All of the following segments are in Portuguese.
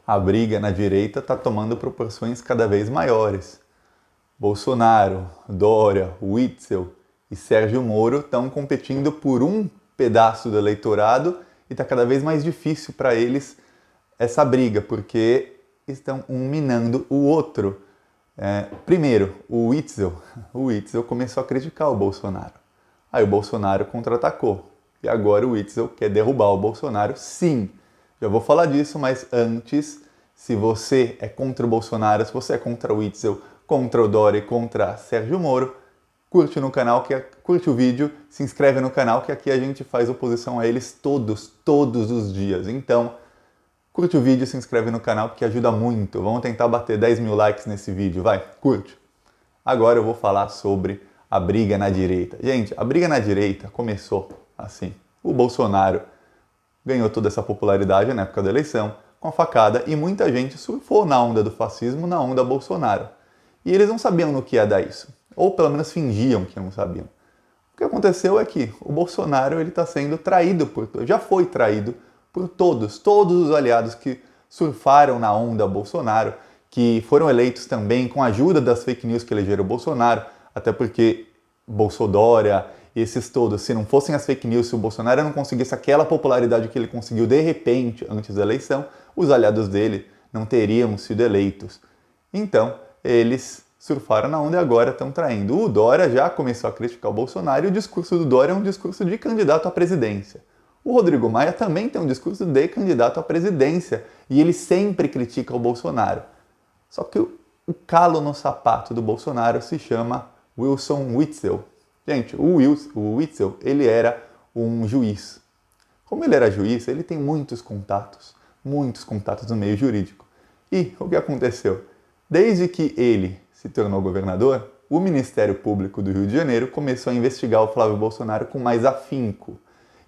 a briga na direita está tomando proporções cada vez maiores. Bolsonaro, Dória, Witzel e Sérgio Moro estão competindo por um pedaço do eleitorado e está cada vez mais difícil para eles essa briga, porque estão um minando o outro. Primeiro, o Witzel começou a criticar o Bolsonaro. Aí o Bolsonaro contra-atacou. E agora o Witzel quer derrubar o Bolsonaro, sim. Já vou falar disso, mas antes, se você é contra o Bolsonaro, se você é contra o Witzel, contra o Dória e contra Sérgio Moro, curte no canal, curte o vídeo, se inscreve no canal, que aqui a gente faz oposição a eles todos os dias. Então, curte o vídeo, se inscreve no canal, porque ajuda muito. Vamos tentar bater 10 mil likes nesse vídeo, vai, curte. Agora eu vou falar sobre a briga na direita. Gente, a briga na direita começou assim. O Bolsonaro ganhou toda essa popularidade na época da eleição, com a facada, e muita gente surfou na onda do fascismo, na onda Bolsonaro. E eles não sabiam no que ia dar isso, ou pelo menos fingiam que não sabiam. O que aconteceu é que o Bolsonaro está sendo traído, já foi traído por todos os aliados que surfaram na onda Bolsonaro, que foram eleitos também com a ajuda das fake news que elegeram o Bolsonaro, até porque Bolsodória e esses todos, se não fossem as fake news, se o Bolsonaro não conseguisse aquela popularidade que ele conseguiu de repente antes da eleição, os aliados dele não teriam sido eleitos. Então, eles surfaram na onda e agora estão traindo. O Dória já começou a criticar o Bolsonaro e o discurso do Dória é um discurso de candidato à presidência. O Rodrigo Maia também tem um discurso de candidato à presidência e ele sempre critica o Bolsonaro. Só que o calo no sapato do Bolsonaro se chama Wilson Witzel. Gente, o Witzel, ele era um juiz. Como ele era juiz, ele tem muitos contatos no meio jurídico. E o que aconteceu? Desde que ele se tornou governador, o Ministério Público do Rio de Janeiro começou a investigar o Flávio Bolsonaro com mais afinco.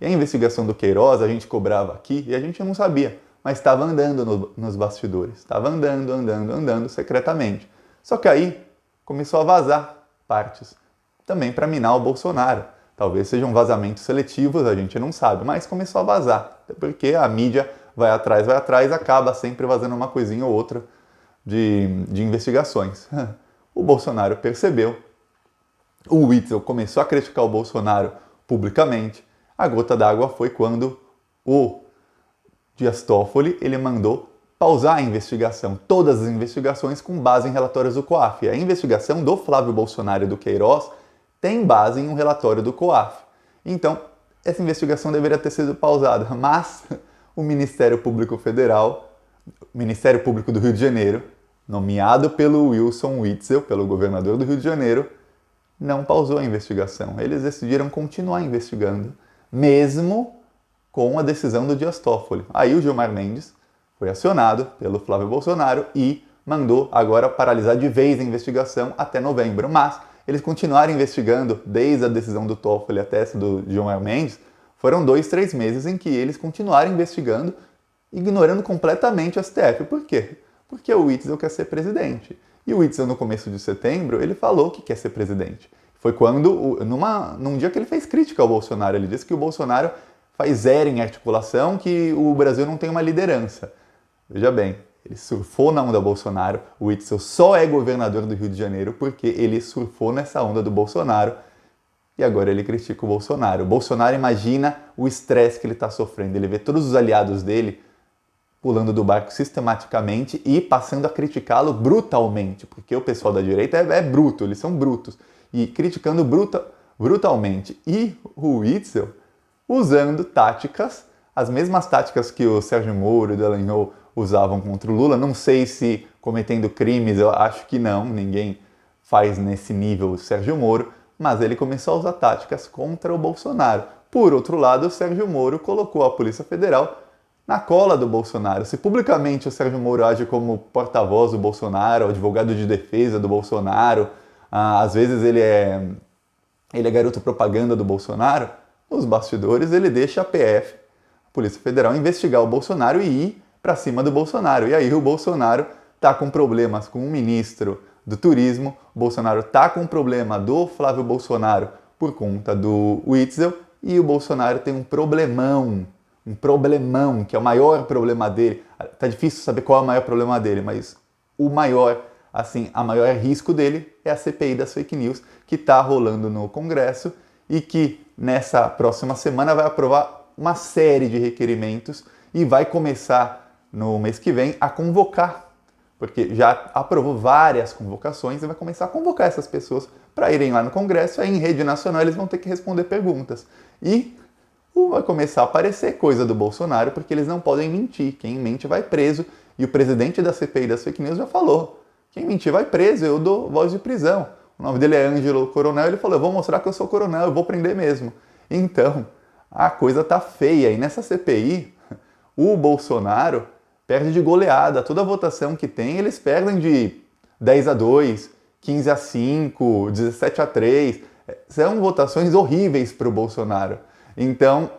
E a investigação do Queiroz, a gente cobrava aqui e a gente não sabia, mas estava andando nos bastidores. Estava andando secretamente. Só que aí começou a vazar partes, também para minar o Bolsonaro. Talvez sejam vazamentos seletivos, a gente não sabe, mas começou a vazar. Até porque a mídia vai atrás, acaba sempre vazando uma coisinha ou outra de investigações. O Bolsonaro percebeu, o Witzel começou a criticar o Bolsonaro publicamente. A gota d'água foi quando o Dias Toffoli ele mandou pausar a investigação, todas as investigações com base em relatórios do COAF. A investigação do Flávio Bolsonaro e do Queiroz tem base em um relatório do COAF. Então, essa investigação deveria ter sido pausada, mas o Ministério Público Federal, o Ministério Público do Rio de Janeiro, nomeado pelo Wilson Witzel, pelo governador do Rio de Janeiro, não pausou a investigação. Eles decidiram continuar investigando, mesmo com a decisão do Dias Toffoli. Aí o Gilmar Mendes foi acionado pelo Flávio Bolsonaro e mandou agora paralisar de vez a investigação até novembro. Mas eles continuaram investigando desde a decisão do Toffoli até essa do Gilmar Mendes. Foram 2-3 meses em que eles continuaram investigando, ignorando completamente o STF. Por quê? Porque o Witzel quer ser presidente. E o Witzel, no começo de setembro, ele falou que quer ser presidente. Foi quando, num dia que ele fez crítica ao Bolsonaro, ele disse que o Bolsonaro faz zero em articulação, que o Brasil não tem uma liderança. Veja bem, ele surfou na onda Bolsonaro, o Witzel só é governador do Rio de Janeiro porque ele surfou nessa onda do Bolsonaro e agora ele critica o Bolsonaro. O Bolsonaro imagina o estresse que ele está sofrendo, ele vê todos os aliados dele pulando do barco sistematicamente e passando a criticá-lo brutalmente, porque o pessoal da direita é bruto, eles são brutos, e criticando brutalmente. E o Witzel usando táticas, as mesmas táticas que o Sérgio Moro e o Dallagnol usavam contra o Lula, não sei se cometendo crimes, eu acho que não, ninguém faz nesse nível o Sérgio Moro, mas ele começou a usar táticas contra o Bolsonaro. Por outro lado, o Sérgio Moro colocou a Polícia Federal na cola do Bolsonaro. Se publicamente o Sérgio Moro age como porta-voz do Bolsonaro, advogado de defesa do Bolsonaro, às vezes ele é garoto propaganda do Bolsonaro, nos bastidores ele deixa a PF, a Polícia Federal, investigar o Bolsonaro e ir para cima do Bolsonaro. E aí o Bolsonaro está com problemas com o ministro do Turismo, o Bolsonaro está com problema do Flávio Bolsonaro por conta do Witzel, e o Bolsonaro tem um problemão um problemão, que é o maior problema dele. Tá difícil saber qual é o maior problema dele, mas o maior, assim, a maior risco dele é a CPI das fake news, que está rolando no Congresso e que nessa próxima semana vai aprovar uma série de requerimentos e vai começar no mês que vem a convocar, porque já aprovou várias convocações e vai começar a convocar essas pessoas para irem lá no Congresso, aí em rede nacional eles vão ter que responder perguntas. E vai começar a aparecer coisa do Bolsonaro, porque eles não podem mentir. Quem mente vai preso. E o presidente da CPI das fake news já falou: quem mentir vai preso, eu dou voz de prisão. O nome dele é Ângelo Coronel, ele falou: eu vou mostrar que eu sou coronel, eu vou prender mesmo. Então, a coisa tá feia. E nessa CPI, o Bolsonaro perde de goleada. Toda a votação que tem, eles perdem de 10-2, 15-5, 17-3. São votações horríveis para o Bolsonaro. Então,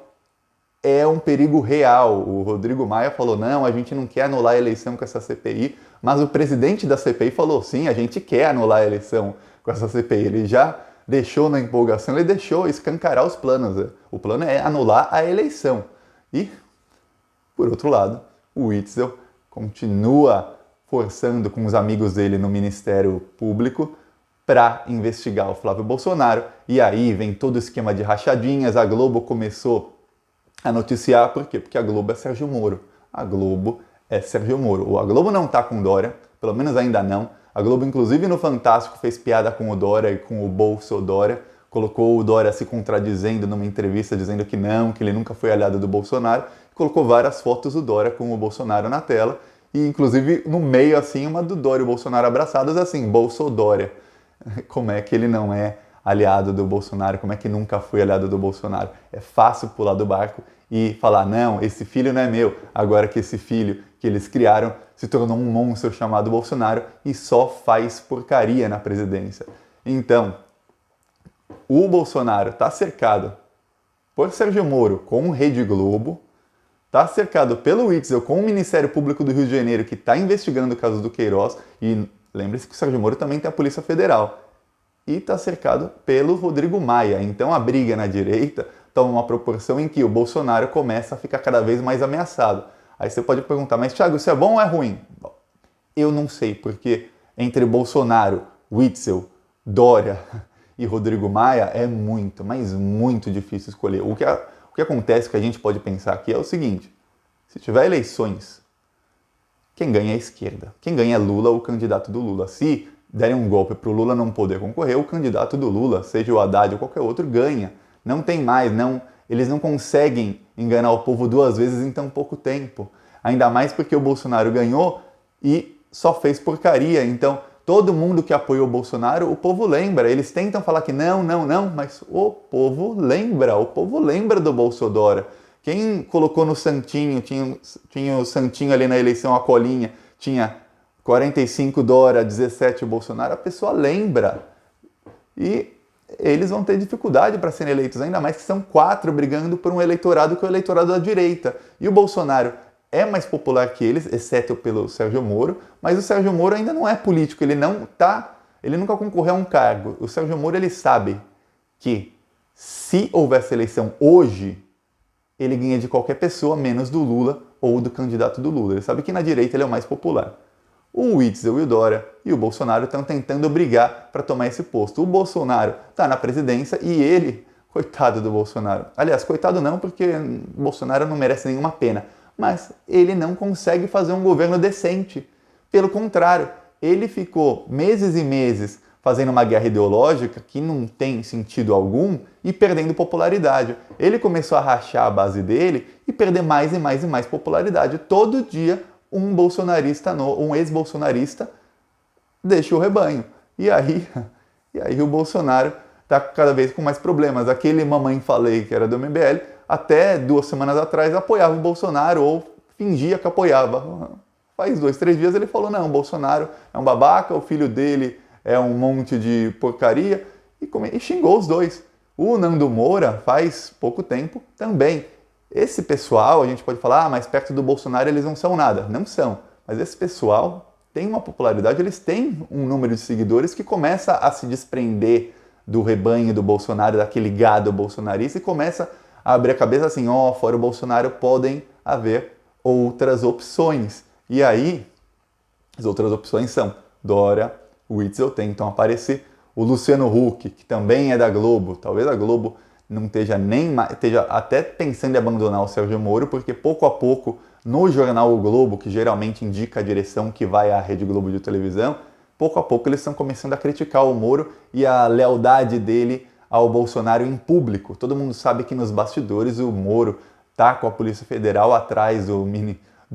é um perigo real. O Rodrigo Maia falou: não, a gente não quer anular a eleição com essa CPI, mas o presidente da CPI falou: sim, a gente quer anular a eleição com essa CPI. Ele já deixou na empolgação, ele deixou escancarar os planos. O plano é anular a eleição. E, por outro lado, o Witzel continua forçando com os amigos dele no Ministério Público para investigar o Flávio Bolsonaro. E aí vem todo o esquema de rachadinhas. A Globo começou a noticiar, por quê? Porque a Globo é Sérgio Moro. A Globo é Sérgio Moro. A Globo não tá com o Dória, pelo menos ainda não. A Globo, inclusive, no Fantástico, fez piada com o Dória e com o Bolsodória. Colocou o Dória se contradizendo numa entrevista, dizendo que não, que ele nunca foi aliado do Bolsonaro. Colocou várias fotos do Dória com o Bolsonaro na tela. E, inclusive, no meio, assim, uma do Dória e o Bolsonaro abraçados, assim, Bolsodória. Como é que ele não é aliado do Bolsonaro? Como é que nunca foi aliado do Bolsonaro? É fácil pular do barco e falar: não, esse filho não é meu, agora que esse filho que eles criaram se tornou um monstro chamado Bolsonaro e só faz porcaria na presidência. Então, o Bolsonaro está cercado por Sérgio Moro com Rede Globo, está cercado pelo Witzel com o Ministério Público do Rio de Janeiro, que está investigando o caso do Queiroz, e lembre-se que o Sérgio Moro também tem a Polícia Federal. E está cercado pelo Rodrigo Maia. Então a briga na direita toma uma proporção em que o Bolsonaro começa a ficar cada vez mais ameaçado. Aí você pode perguntar: mas Thiago, isso é bom ou é ruim? Bom, eu não sei, porque entre Bolsonaro, Witzel, Dória e Rodrigo Maia é muito, mas muito difícil escolher. O que acontece, que a gente pode pensar aqui é o seguinte: se tiver eleições, quem ganha é a esquerda. Quem ganha é Lula, o candidato do Lula. Se derem um golpe para o Lula não poder concorrer, o candidato do Lula, seja o Haddad ou qualquer outro, ganha. Não tem mais, eles não conseguem enganar o povo duas vezes em tão pouco tempo. Ainda mais porque o Bolsonaro ganhou e só fez porcaria. Então, todo mundo que apoiou o Bolsonaro, o povo lembra. Eles tentam falar que não, mas o povo lembra do Bolsodória. Quem colocou no Santinho, tinha o Santinho ali na eleição, a colinha, tinha 45 Dória, 17 Bolsonaro, a pessoa lembra. E eles vão ter dificuldade para serem eleitos, ainda mais que são 4 brigando por um eleitorado que é o eleitorado da direita. E o Bolsonaro é mais popular que eles, exceto pelo Sérgio Moro, mas o Sérgio Moro ainda não é político, ele nunca concorreu a um cargo. O Sérgio Moro, ele sabe que se houvesse eleição hoje, ele ganha de qualquer pessoa, menos do Lula ou do candidato do Lula. Ele sabe que na direita ele é o mais popular. O Witzel e o Dória e o Bolsonaro estão tentando brigar para tomar esse posto. O Bolsonaro está na presidência e ele, coitado do Bolsonaro. Aliás, coitado não, porque o Bolsonaro não merece nenhuma pena. Mas ele não consegue fazer um governo decente. Pelo contrário, ele ficou meses e meses fazendo uma guerra ideológica que não tem sentido algum e perdendo popularidade. Ele começou a rachar a base dele e perder mais e mais e mais popularidade. Todo dia um bolsonarista, um ex-bolsonarista deixa o rebanho. E aí o Bolsonaro está cada vez com mais problemas. Aquele Mamãe Falei, que era do MBL, até 2 semanas atrás apoiava o Bolsonaro ou fingia que apoiava. Faz 2, 3 dias ele falou: não, o Bolsonaro é um babaca, o filho dele é um monte de porcaria, e xingou os dois. O Nando Moura, faz pouco tempo, também. Esse pessoal, a gente pode falar: mas perto do Bolsonaro eles não são nada. Não são. Mas esse pessoal tem uma popularidade, eles têm um número de seguidores que começa a se desprender do rebanho do Bolsonaro, daquele gado bolsonarista, e começa abrir a cabeça assim, fora o Bolsonaro podem haver outras opções. E aí, as outras opções são Dória, Witzel tentam aparecer, o Luciano Huck, que também é da Globo, talvez a Globo não esteja esteja até pensando em abandonar o Sérgio Moro, porque pouco a pouco, no jornal O Globo, que geralmente indica a direção que vai à Rede Globo de televisão, pouco a pouco eles estão começando a criticar o Moro e a lealdade dele ao Bolsonaro em público. Todo mundo sabe que nos bastidores o Moro está com a Polícia Federal atrás do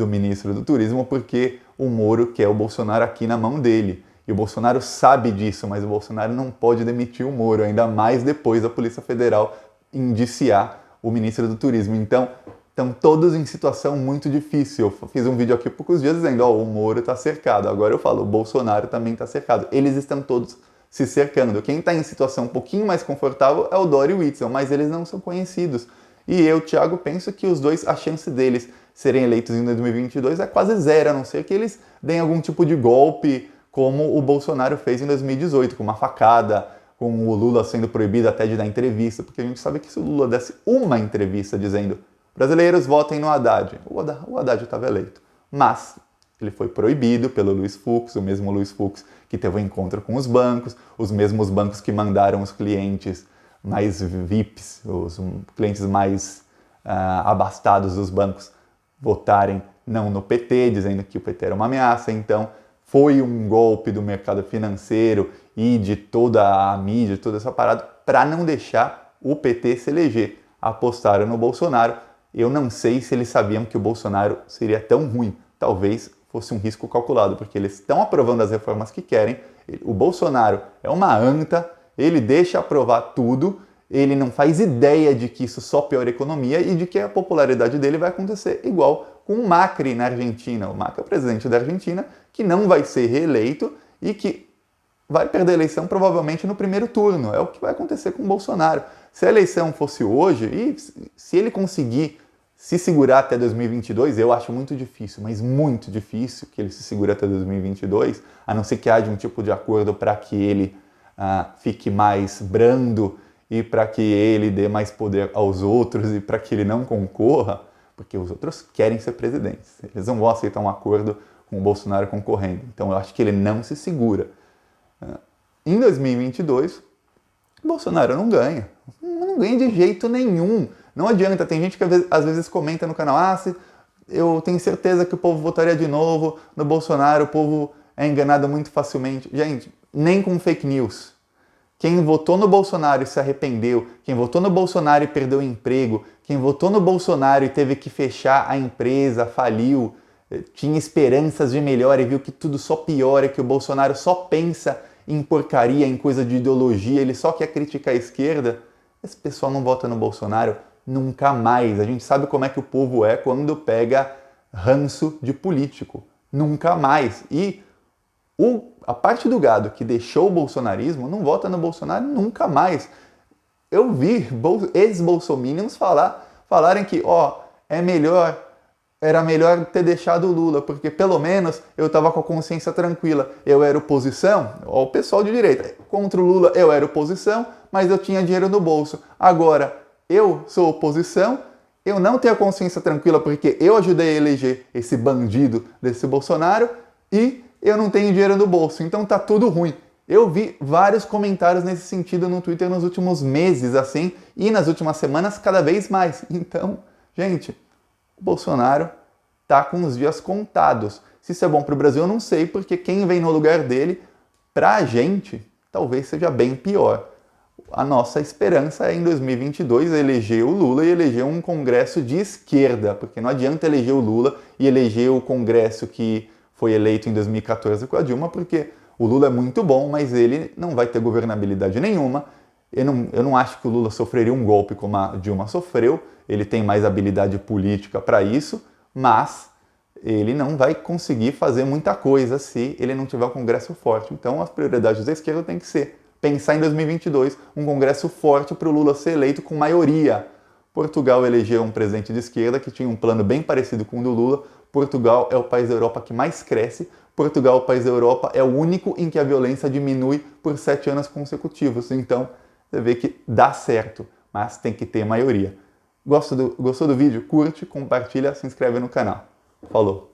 ministro do Turismo, porque o Moro quer o Bolsonaro aqui na mão dele. E o Bolsonaro sabe disso, mas o Bolsonaro não pode demitir o Moro, ainda mais depois da Polícia Federal indiciar o ministro do Turismo. Então, estão todos em situação muito difícil. Eu fiz um vídeo aqui há poucos dias dizendo, o Moro está cercado. Agora eu falo, o Bolsonaro também está cercado. Eles estão todos se cercando. Quem está em situação um pouquinho mais confortável é o Dória e o Witzel, mas eles não são conhecidos. E eu, Thiago, penso que os dois, a chance deles serem eleitos em 2022 é quase zero, a não ser que eles deem algum tipo de golpe, como o Bolsonaro fez em 2018, com uma facada, com o Lula sendo proibido até de dar entrevista, porque a gente sabe que se o Lula desse uma entrevista dizendo brasileiros votem no Haddad, o Haddad estava eleito. Mas ele foi proibido pelo Luiz Fux, o mesmo Luiz Fux que teve um encontro com os bancos, os mesmos bancos que mandaram os clientes mais VIPs, os clientes mais abastados dos bancos, votarem não no PT, dizendo que o PT era uma ameaça. Então, foi um golpe do mercado financeiro e de toda a mídia, toda essa parada, para não deixar o PT se eleger. Apostaram no Bolsonaro. Eu não sei se eles sabiam que o Bolsonaro seria tão ruim. Talvez fosse um risco calculado, porque eles estão aprovando as reformas que querem. O Bolsonaro é uma anta, ele deixa aprovar tudo, ele não faz ideia de que isso só piora a economia e de que a popularidade dele vai acontecer igual com o Macri na Argentina. O Macri é o presidente da Argentina, que não vai ser reeleito e que vai perder a eleição provavelmente no primeiro turno. É o que vai acontecer com o Bolsonaro. Se a eleição fosse hoje, e se ele conseguir se segurar até 2022, eu acho muito difícil, mas muito difícil que ele se segure até 2022, a não ser que haja um tipo de acordo para que ele fique mais brando e para que ele dê mais poder aos outros e para que ele não concorra, porque os outros querem ser presidentes. Eles não vão aceitar um acordo com o Bolsonaro concorrendo. Então eu acho que ele não se segura. Em 2022, o Bolsonaro não ganha. Não ganha de jeito nenhum. Não adianta. Tem gente que às vezes comenta no canal, eu tenho certeza que o povo votaria de novo no Bolsonaro, o povo é enganado muito facilmente. Gente, nem com fake news. Quem votou no Bolsonaro e se arrependeu, quem votou no Bolsonaro e perdeu o emprego, quem votou no Bolsonaro e teve que fechar a empresa, faliu, tinha esperanças de melhora e viu que tudo só piora, que o Bolsonaro só pensa em porcaria, em coisa de ideologia, ele só quer criticar a esquerda, esse pessoal não vota no Bolsonaro nunca mais. A gente sabe como é que o povo é quando pega ranço de político. Nunca mais. E a parte do gado que deixou o bolsonarismo não vota no Bolsonaro nunca mais. Eu vi ex-bolsominions falarem que era melhor ter deixado o Lula, porque pelo menos eu estava com a consciência tranquila. Eu era oposição, o pessoal de direita, contra o Lula eu era oposição, mas eu tinha dinheiro no bolso. Agora, eu sou oposição, eu não tenho a consciência tranquila porque eu ajudei a eleger esse bandido desse Bolsonaro e eu não tenho dinheiro no bolso, então tá tudo ruim. Eu vi vários comentários nesse sentido no Twitter nos últimos meses, assim, e nas últimas semanas cada vez mais. Então, gente, o Bolsonaro tá com os dias contados. Se isso é bom para o Brasil, eu não sei, porque quem vem no lugar dele, pra gente, talvez seja bem pior. A nossa esperança é em 2022 eleger o Lula e eleger um Congresso de esquerda, porque não adianta eleger o Lula e eleger o Congresso que foi eleito em 2014 com a Dilma, porque o Lula é muito bom, mas ele não vai ter governabilidade nenhuma. Eu não acho que o Lula sofreria um golpe como a Dilma sofreu, ele tem mais habilidade política para isso, mas ele não vai conseguir fazer muita coisa se ele não tiver um Congresso forte. Então as prioridades da esquerda têm que ser pensar em 2022 um Congresso forte para o Lula ser eleito com maioria. Portugal elegeu um presidente de esquerda que tinha um plano bem parecido com o do Lula. Portugal é o país da Europa que mais cresce. Portugal, o país da Europa, é o único em que a violência diminui por 7 anos consecutivos. Então, você vê que dá certo, mas tem que ter maioria. Gostou do vídeo? Curte, compartilha, se inscreve no canal. Falou!